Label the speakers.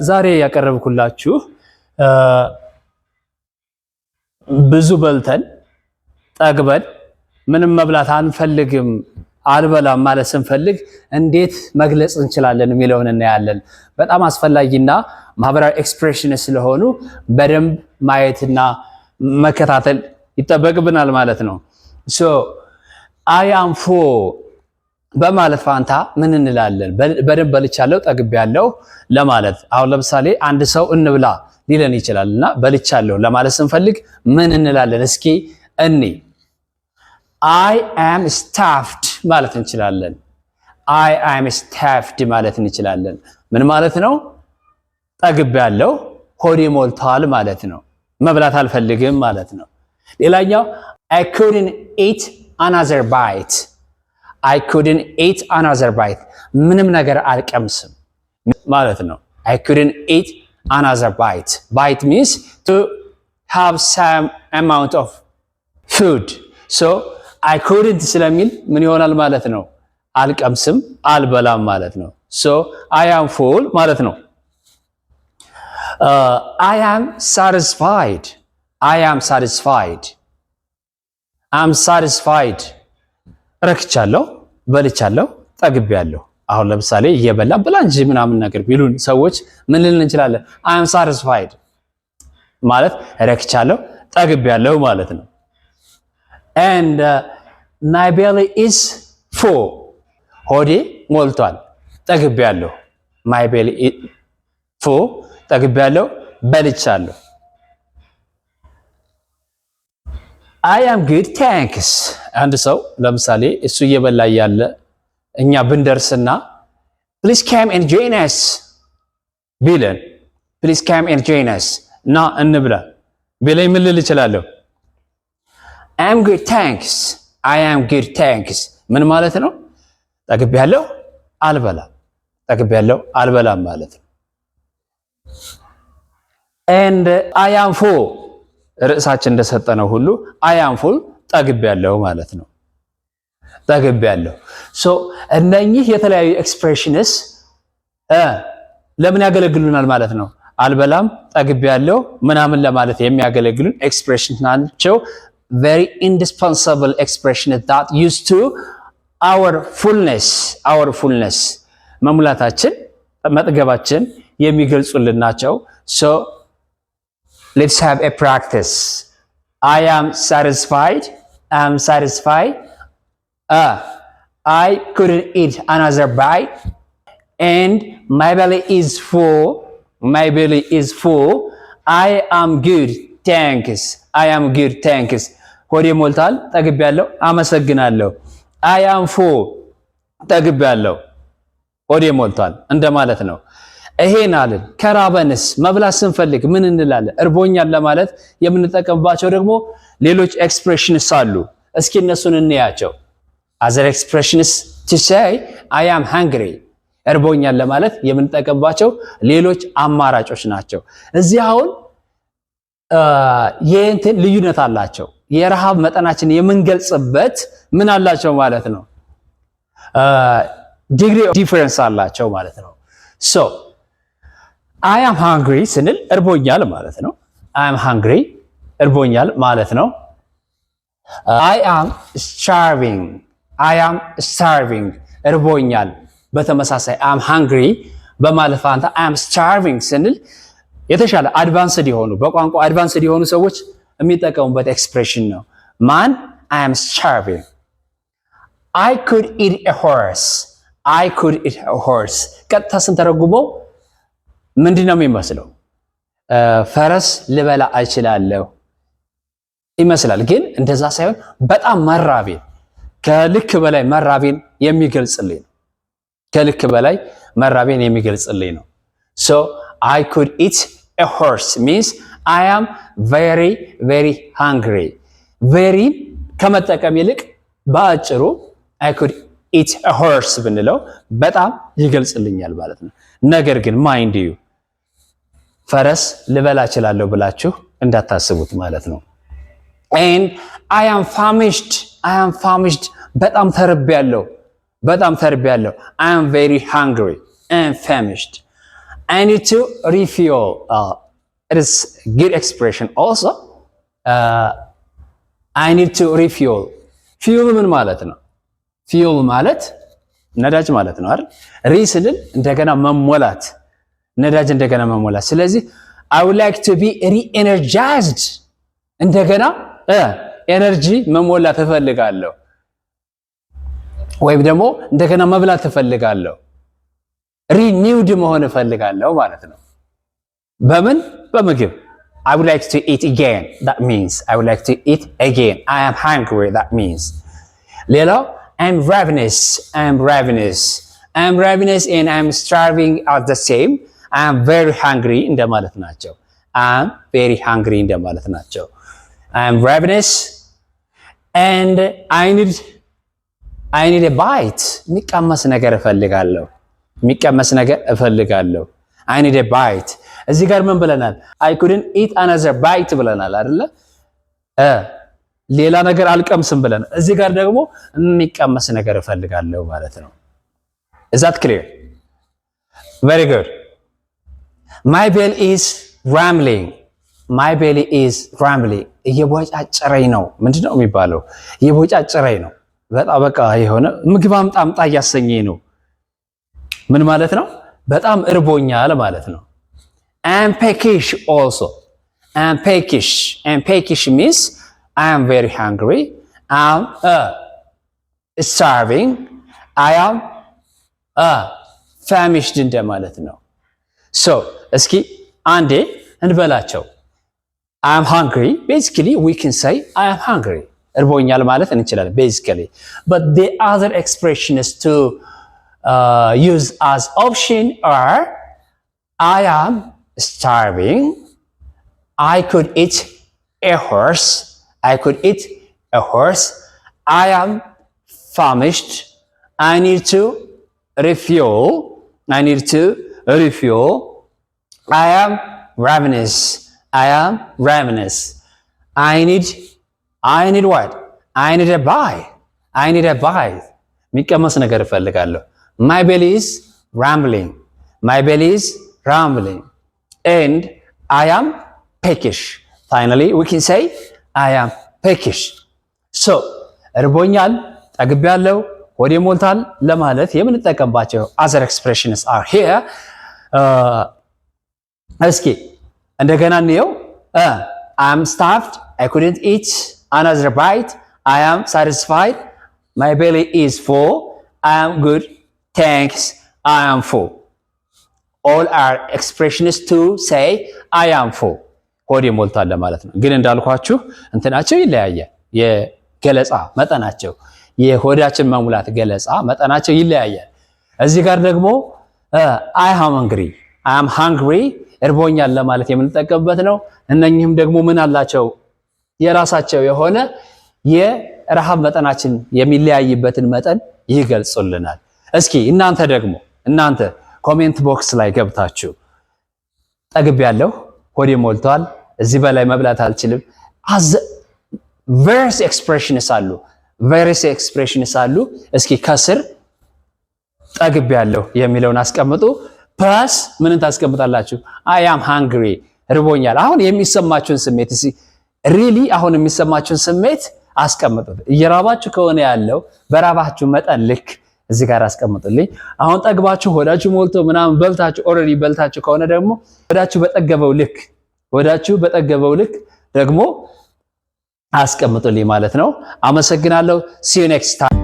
Speaker 1: ዛሬ ያቀረብኩላችሁ ብዙ በልተን ጠግበን ምንም መብላት አንፈልግም አልበላም ማለት ስንፈልግ እንዴት መግለጽ እንችላለን የሚለውን እናያለን። በጣም አስፈላጊና ማህበራዊ ኤክስፕሬሽን ስለሆኑ በደንብ ማየትና መከታተል ይጠበቅብናል ማለት ነው። I am full በማለት ፋንታ ምን እንላለን? በደንብ በልቻለሁ ጠግቤያለሁ ለማለት። አሁን ለምሳሌ አንድ ሰው እንብላ ሊለን ይችላልና በልቻለሁ ለማለት ስንፈልግ ምን እንላለን? እስኪ እኔ I am stuffed ማለት እንችላለን። I am stuffed ማለት እንችላለን። ምን ማለት ነው? ጠግቤያለሁ፣ ሆዴ ሞልቷል ማለት ነው። መብላት አልፈልግም ማለት ነው። ሌላኛው I couldn't eat another bite. I couldn't eat another bite. ምንም ነገር አልቀምስም ማለት ነው። I couldn't eat another bite. Bite means to have some amount of food. So I couldn't ስለሚል ምን ይሆናል ማለት ነው? አልቀምስም አልበላም ማለት ነው። So I am full ማለት ነው። I am satisfied. I am satisfied. I'm satisfied. ረክቻለሁ፣ በልቻለሁ፣ ጠግቤያለሁ። አሁን ለምሳሌ እየበላ ብላ እንጂ ምናምን ነገር ቢሉን ሰዎች ምን ልልን እንችላለን? I am satisfied ማለት ረክቻለሁ፣ ጠግቤያለሁ ማለት ነው። And my belly is full. ሆዴ ሞልቷል፣ ጠግቤያለሁ። My belly is full, ጠግቤያለሁ፣ በልቻለሁ። I am good, thanks. አንድ ሰው ለምሳሌ እሱ እየበላ ያለ እኛ ብንደርስና please come and join us ቢለን please come and join us ና እንብላ ቢለኝ ምን ልል እችላለሁ? I am good, thanks. I am good, thanks. ምን ማለት ነው? ጠግቤያለሁ አልበላም፣ ጠግቤያለሁ አልበላም ማለት ነው። And I am full ርዕሳችን እንደሰጠነው ሁሉ I am full ጠግቤያለሁ ማለት ነው። ጠግቤያለሁ። ሶ እነኚህ የተለያዩ ኤክስፕሬሽንስ ለምን ያገለግሉናል ማለት ነው? አልበላም፣ ጠግቤያለሁ ምናምን ለማለት የሚያገለግሉን ኤክስፕሬሽንስ ናቸው። very indispensable expressions that used to our fullness መሙላታችን መጥገባችን የሚገልጹልን ናቸው። so let's have a practice. I am satisfied. I am satisfied. I couldn't eat another bite. And my belly is full. My belly is full. I am good, thanks. I am good, thanks. ሆዴ ሞልቷል፣ ጠግቤያለሁ፣ አመሰግናለሁ። I am full. ጠግቤያለሁ፣ ሆዴ ሞልቷል እንደማለት ነው። ይሄን አልን። ከራበንስ መብላት ስንፈልግ ምን እንላለን? እርቦኛል ለማለት የምንጠቀምባቸው ደግሞ ሌሎች ኤክስፕሬሽንስ አሉ። እስኪ እነሱን እንያቸው። other expressions to say I am hungry እርቦኛል ለማለት የምንጠቀምባቸው ሌሎች አማራጮች ናቸው። እዚህ አሁን የእንትን ልዩነት አላቸው። የረሃብ መጠናችን የምንገልጽበት ምን አላቸው ማለት ነው? ዲግሪ ኦፍ ዲፈረንስ አላቸው ማለት ነው። so I am hungry ስንል እርቦኛል ማለት ነው። I am hungry እርቦኛል ማለት ነው። I am starving. I am starving እርቦኛል። በተመሳሳይ I am hungry በማለት ፋንታ I am starving ስንል የተሻለ አድቫንስድ የሆኑ በቋንቋ አድቫንስድ የሆኑ ሰዎች የሚጠቀሙበት ኤክስፕሬሽን ነው። ማን? I am starving. I could eat a horse. I could eat a horse ቀጥታ ስንተረጉመው ምንድን ነው የሚመስለው? ፈረስ ልበላ እችላለሁ ይመስላል። ግን እንደዛ ሳይሆን በጣም መራቤን ከልክ በላይ መራቤን የሚገልጽልኝ ነው። ከልክ በላይ መራቤን የሚገልጽልኝ ነው። so I could eat a horse means I am very very hungry. very ከመጠቀም ይልቅ በአጭሩ I could eat a horse ብንለው በጣም ይገልጽልኛል ማለት ነው። ነገር ግን ማይንድ ዩ ፈረስ ልበላ እችላለሁ ብላችሁ እንዳታስቡት ማለት ነው። and I am famished. I am famished በጣም ተርቤያለሁ፣ በጣም ተርቤያለሁ። I am very hungry and famished. I need to refuel. It is good expression also. I need to refuel. Fuel ምን ማለት ነው? Fuel ማለት ነዳጅ ማለት ነው አይደል? ሪስልን እንደገና መሞላት፣ ነዳጅ እንደገና መሞላት። ስለዚህ I would like to be re-energized. እንደገና ኤነርጂ መሞላት እፈልጋለሁ፣ ወይም ደግሞ እንደገና መብላት እፈልጋለሁ፣ ሪኒውድ መሆን እፈልጋለሁ ማለት ነው። በምን? በምግብ I would like to eat again. That means I would like to eat again. I am hungry. That means. ሌላው I'm ravenous. I'm ravenous. I'm ravenous and I'm starving at the same. I am very hungry እንደማለት ናቸው። I'm very hungry እንደማለት ናቸው። I am ravenous and I need a bite. የሚቀመስ ነገር እፈልጋለሁ። የሚቀመስ ነገር እፈልጋለሁ። I need a bite. እዚህ ጋር ምን ብለናል? I couldn't eat another bite ብለናል አይደለ? ሌላ ነገር አልቀምስም ብለናል። እዚህ ጋር ደግሞ የሚቀመስ ነገር እፈልጋለሁ ማለት ነው። Is that clear? Very good. My belly is rumbling. My belly is rumbling. እየቦጫጨረኝ ነው። ምንድነው የሚባለው? እየቦጫጨረኝ ነው። በቃ የሆነ ምግብ አምጣ እያሰኘኝ ነው። ምን ማለት ነው? በጣም እርቦኛል ማለት ነው። I'm peckish also. I'm peckish. And peckish means I am very hungry. I'm starving. I am famished እንደማለት ነው። So እስኪ አንዴ እንበላቸው። I'm hungry. Basically we can say I am hungry. እርቦኛል ማለት እንችላለን basically. But the other expression is to use as option are I am starving. I could eat a horse. I could eat a horse. I am famished. I need to refuel. I need to refuel. I am ravenous. I am ravenous. I need what? I need a bite. I need a bite. የሚቀመስ ነገር እፈልጋለሁ። My belly is rumbling. My belly is rumbling. And I am peckish. Finally, we can say I am peckish. So, እርቦኛል፣ ጠግቤያለሁ፣ ሆዴ ሞልቷል ለማለት የምንጠቀምባቸው other expressions are here. እስኪ እንደገና እንየው። I am starved. I couldn't eat another bite. I am satisfied. My belly is full. I am good. Thanks. I am full. All are expressions to say I am full. ሆዴ ሞልቷል ለማለት ነው። ግን እንዳልኳችሁ እንትናቸው ይለያያል። የገለጻ መጠናቸው፣ የሆዳችን መሙላት ገለጻ መጠናቸው ይለያያል። እዚህ ጋር ደግሞ I am hungry. I am hungry እርቦኛል ለማለት የምንጠቀምበት ነው። እነኚህም ደግሞ ምን አላቸው? የራሳቸው የሆነ የረሃብ መጠናችን የሚለያይበትን መጠን ይገልጹልናል። እስኪ እናንተ ኮሜንት ቦክስ ላይ ገብታችሁ ጠግቤያለሁ፣ ሆዴ ሞልቷል፣ እዚህ በላይ መብላት አልችልም፣ various expressions አሉ። እስኪ ከስር ጠግቤያለሁ የሚለውን አስቀምጡ። ፕላስ ምንን ታስቀምጣላችሁ? I am hungry እርቦኛል። አሁን የሚሰማችሁን ስሜት really አሁን የሚሰማችሁን ስሜት አስቀምጡት። እየራባችሁ ከሆነ ያለው በራባችሁ መጠን ልክ እዚህ ጋር አስቀምጡልኝ። አሁን ጠግባችሁ ሆዳችሁ ሞልቶ ምናምን በልታችሁ ኦልሬዲ በልታችሁ ከሆነ ደግሞ ሆዳችሁ በጠገበው ልክ ደግሞ አስቀምጡልኝ ማለት ነው። አመሰግናለሁ። see you next time